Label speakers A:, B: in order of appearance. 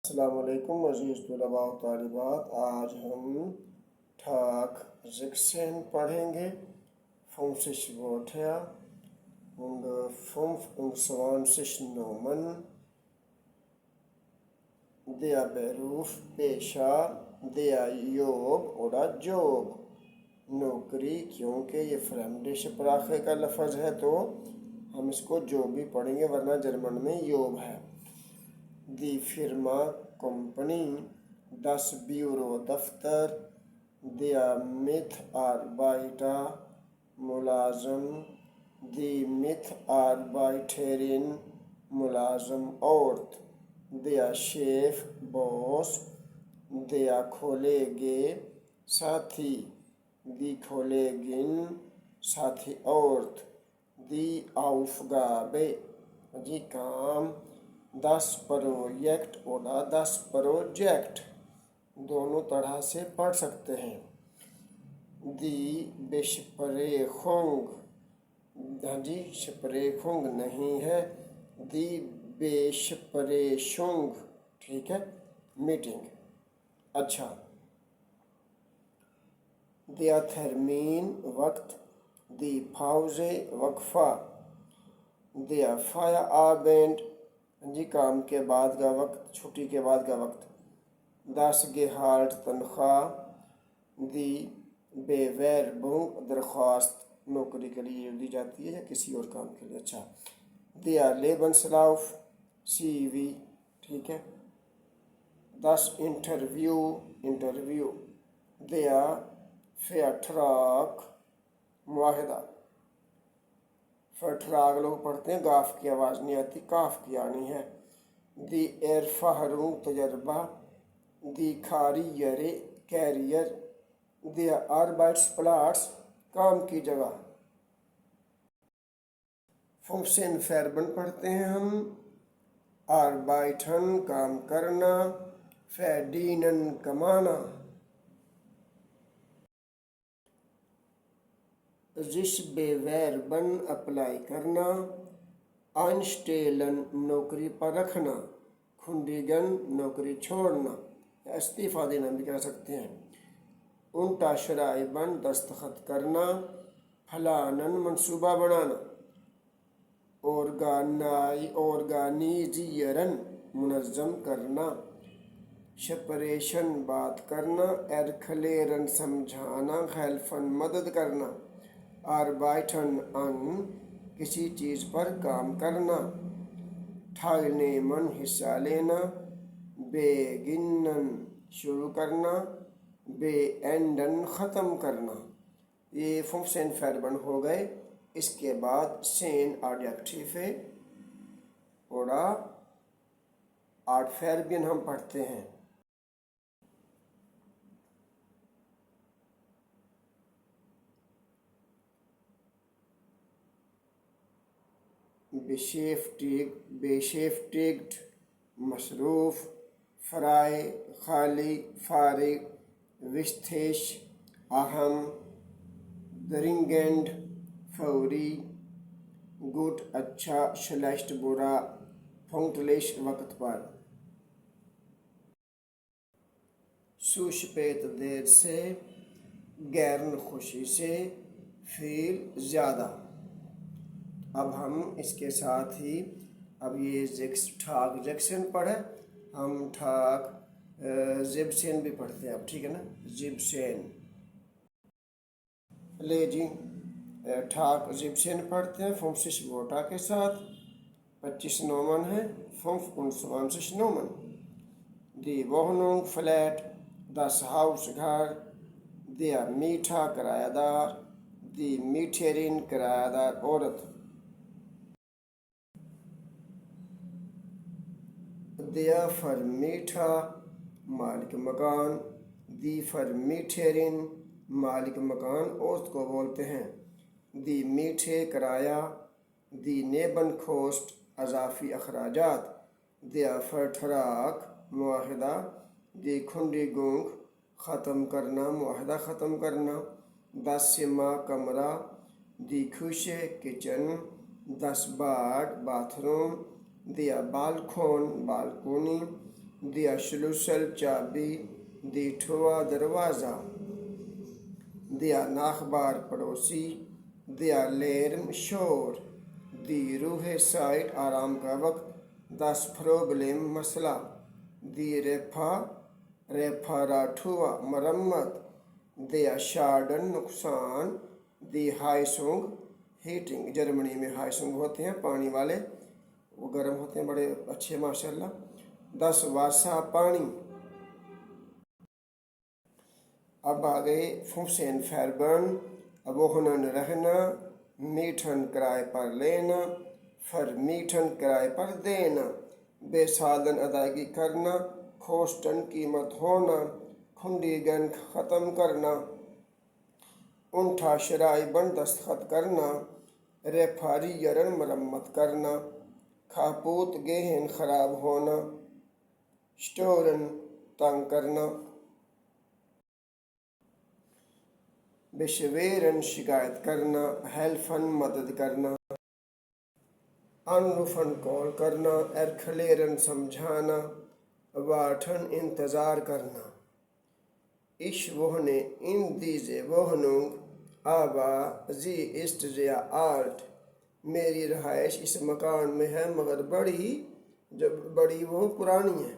A: अस्सलाम वालेकुम अज़ीज़ तलबा व तालिबात। आज हम ठाक ज़िक्सेन पढ़ेंगे। 50 Wörter und 25 Nomen. Der Beruf पेशा, der Job oder Job नौकरी, क्योंकि ये फ्रेंडिश प्राखे का लफ्ज़ है तो हम इसको जोब भी पढ़ेंगे, वरना जर्मन में योब है। दी फिरमा कंपनी, दस ब्यूरो दफ्तर, दिया मिथ आर्बाइटा मुलाजम, दी मिथ आर्बाइटेरिन मुलाजम औरत, दिया शेफ बॉस, दिया खोलेगे साथी, दी खोलेगिन साथी औरत, दी aufgabe जी काम, दस प्रोजेक्ट oder दस प्रोजेक्ट दोनों तरह से पढ़ सकते हैं। दी बेशप्रेखुंग, हाँ जी स्प्रेखुंग नहीं है, दी बेशप्रेशुंग, ठीक है, मीटिंग। अच्छा, दिया थरमीन वक्त, दी फाउजे वक्फा, दिया फाया आबेंड जी काम के बाद का वक्त, छुट्टी के बाद का वक्त, दस गेहाल्ट तनख्वाह, दी बेवेरबुंग दरख्वास्त नौकरी के लिए दी जाती है या किसी और काम के लिए। अच्छा, दिया लेबनस्लाउफ CV, ठीक है। 10 इंटरव्यू इंटरव्यू, दिया फेट्राक मुआहदा, फटराग लोग पढ़ते हैं, गाफ की आवाज़ नहीं आती, काफ की आनी है। दी एरफाहरू तजर्बा, दी खारियरे कैरियर, दिया आर्बाइट्स प्लाट्स काम की जगह। फंक्शन फैरबन पढ़ते हैं हम, आर्बाइटन काम करना, फैडीनन कमाना। जिस बेवैरबन अप्लाई करना, आइंस्टेलन नौकरी पर रखना, खुंडीगन नौकरी छोड़ना या इस्तीफ़ा देना भी कह सकते हैं। उनटा शराइबन दस्तखत करना, फलानन मंसूबा बनाना, ऑर्गानीजियरन मुनज़्ज़म करना, शपरेशन बात करना, एरखलेरन समझाना, खैलफन मदद करना, आर्बाइटन अन किसी चीज़ पर काम करना, ठाइनेमन हिस्सा लेना, बेगिनन शुरू करना, बेएंडन ख़त्म करना। ये फंक्शन फैरबन हो गए। इसके बाद सेन एडजेक्टिव और एडवर्बियन हम पढ़ते हैं। बेशेफ्टिग्ड मसरूफ़, फ़राए खाली फारिग, विस्तेश अहम, दरिंगेंड फौरी, गुड अच्छा, श्लेष्ट बुरा, पंक्टलिश वक्त पर, सुशपेत देर से, गैरन खुशी से, फील ज़्यादा। अब हम इसके साथ ही अब ये ठाक जैक्सन पढ़े, हम ठाक जिब्सेन भी पढ़ते हैं अब, ठीक है ना। जिब्सेन ले जी, ठाक जिब्सेन पढ़ते हैं 50 Wörter के साथ। 25 नोमन है, 25 नोमन। दी Wohnung फ्लैट, das हाउस घर, दिया मीठा किरायादार, दी मीठेरिन किरायादार औरत, दिया फरमीठा मालिक मकान, दी फरमीठेरिन मालिक मकान औरत को बोलते हैं, दी मीठे किराया, दी नेबन खोस्ट अजाफी अखराजात, दिया फरठराक मुआहदा, दी खुंडी गुंग ख़त्म करना, मुआहदा ख़त्म करना, दस सिमा कमरा, दी खुशे किचन, दस बाड बाथरूम, दिया बालकोन बालकोनी, دیا شلوسل چابی، دی ٹھوا دروازہ، دیا ناخبار پڑوسی، دیا لیرم شور، دی روح سائٹ آرام کا وقت، دس پروبلم مسئلہ، دی ریپھارا ٹھوا مرمت، دیا شارڈن نقصان، دی ہائسونگ ہیٹنگ، جرمنی میں ہائسونگ ہوتے ہیں پانی والے، وہ گرم ہوتے ہیں بڑے اچھے ماشاءاللہ، 10 واسا پانی۔ اب آگئے فنکشن فیربن، ووہنن رہنا، میٹھن کرائے پر لینا، فرمیٹھن کرائے پر دینا، بے سالن ادائیگی کرنا، کھوسٹن قیمت ہونا، کھنڈیگن ختم کرنا، انٹھا شرائی بن دستخط کرنا، ریپھاریرن مرمت کرنا، کھاپوت گہن خراب ہونا، سٹورن تنگ کرنا، بشویرن شکایت کرنا، ہیلفن مدد کرنا، انروفن کال کرنا، ایرکھلیرن سمجھانا، واٹھن انتظار کرنا۔ اش وہنے ان دیزے وہنونگ آبا زی اسٹ زیا آلٹ، میری رہائش اس مکان میں ہے مگر بڑی وہ پرانی ہے۔